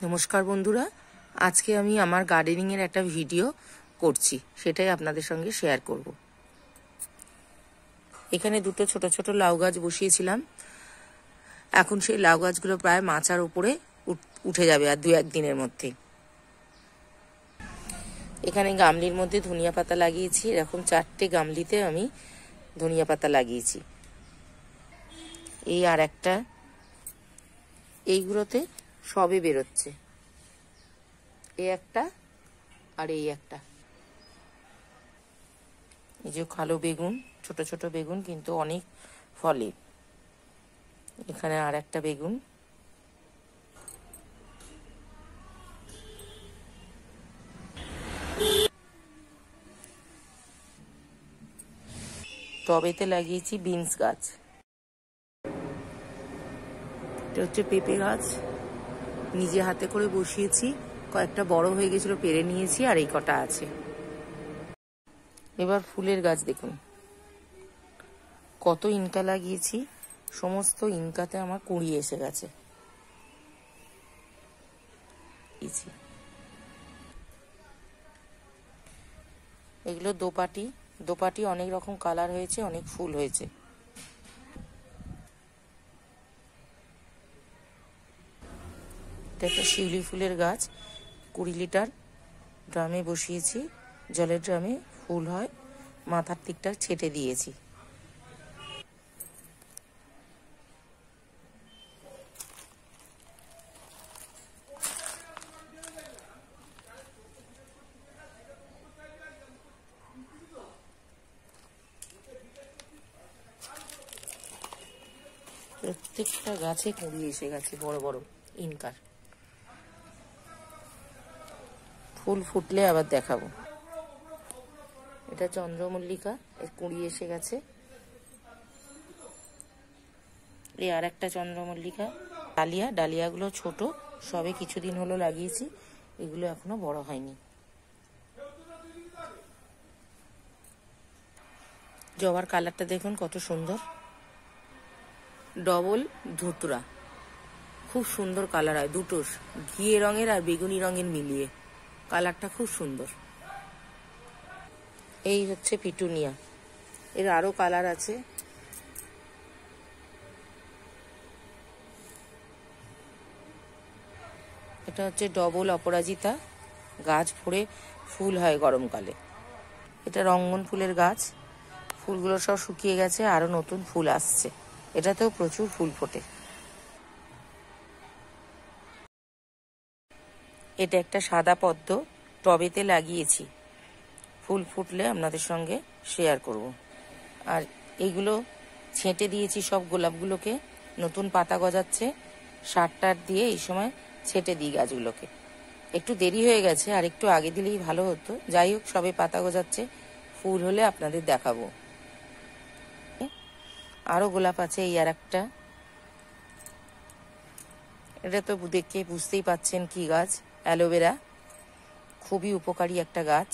নমস্কার বন্ধুরা, আজকে আমি আমার গার্ডেনিং এর একটা ভিডিও করছি, সেটাই আপনাদের সঙ্গে শেয়ার করব। এখানে দুটো ছোট ছোট লাউ গাছ বসিয়েছিলাম। এখন সেই লাউ গাছগুলো প্রায় মাচার উপরে উঠে যাবে আর 2-1 দিনের মধ্যে। এখানে গামলির মধ্যে ধনিয়া পাতা লাগিয়েছি। এরকম 4টে গামলিতে আমি ধনিয়া পাতা লাগিয়েছি। এই আর একটা, এইগুলোতে সবে বেরোচ্ছে। এই একটা আর এই একটা। এই যে কালো বেগুন, ছোট ছোট বেগুন, কিন্তু অনেক ফলে। এখানে আর একটা বেগুন। টবেতে লাগিয়েছি বিনস গাছ। এটা হচ্ছে পেঁপে গাছ, নিজে হাতে করে বসিয়েছি। কয়েকটা বড় হয়ে গেছিল, পেরে নিয়েছি, আর এই কটা আছে। এবার ফুলের গাছ দেখুন, কত ইনকা লাগিয়েছি। সমস্ত ইনকাতে আমার কুঁড়ি এসে গেছে। এগুলো দোপাটি। দোপাটি অনেক রকম কালার হয়েছে, অনেক ফুল হয়েছে। এটা একটা শিউলি ফুলের গাছ, 20 লিটার ড্রামে বসিয়েছি। জলের ড্রামে ফুল হয়, মাথার দিকটা ছেটে দিয়েছি। প্রত্যেকটা গাছে কুঁড়ি এসে গেছে, বড় বড় ইনকার। ফুল ফুটলে আবার দেখাবো। এটা চন্দ্রমল্লিকা, এর কুঁড়ি এসে গেছে। এই আর একটা চন্দ্রমল্লিকা। ডালিয়া, ডালিয়াগুলো ছোট, সবে কিছুদিন হলো লাগিয়েছি, এগুলো এখনো বড় হয়নি। জবার কালারটা দেখুন কত সুন্দর, ডবল ধুতুরা, খুব সুন্দর কালার হয়। দুটো ঘিয়ে রঙের আর বেগুনি রঙের মিলিয়ে কালারটা খুব সুন্দর। এই হচ্ছে পিটুনিয়া, এর আরো কালার আছে। এটা হচ্ছে ডবল অপরাজিতা, গাছ ভরে ফুল হয় গরমকালে। এটা রঙ্গন ফুলের গাছ, ফুলগুলো সব শুকিয়ে গেছে, আরো নতুন ফুল আসছে। এটাতেও প্রচুর ফুল ফোটে। এটা একটা সাদা পদ্ম, টবেতে লাগিয়েছি। ফুল ফুটলে আপনাদের সঙ্গে শেয়ার করব। আর এইগুলো ছেঁটে দিয়েছি সব গোলাপগুলোকে, নতুন পাতা গজাচ্ছে। সার টার দিয়ে এই সময় ছেঁটে দিই গাছগুলোকে। একটু দেরি হয়ে গেছে, আর একটু আগে দিলেই ভালো হতো। যাই হোক, সবে পাতা গজাচ্ছে, ফুল হলে আপনাদের দেখাবো। আরো গোলাপ আছে। এই আর একটা, এটা তো দেখে বুঝতেই পাচ্ছেন কি গাছ, অ্যালোভেরা। খুবই উপকারী একটা গাছ।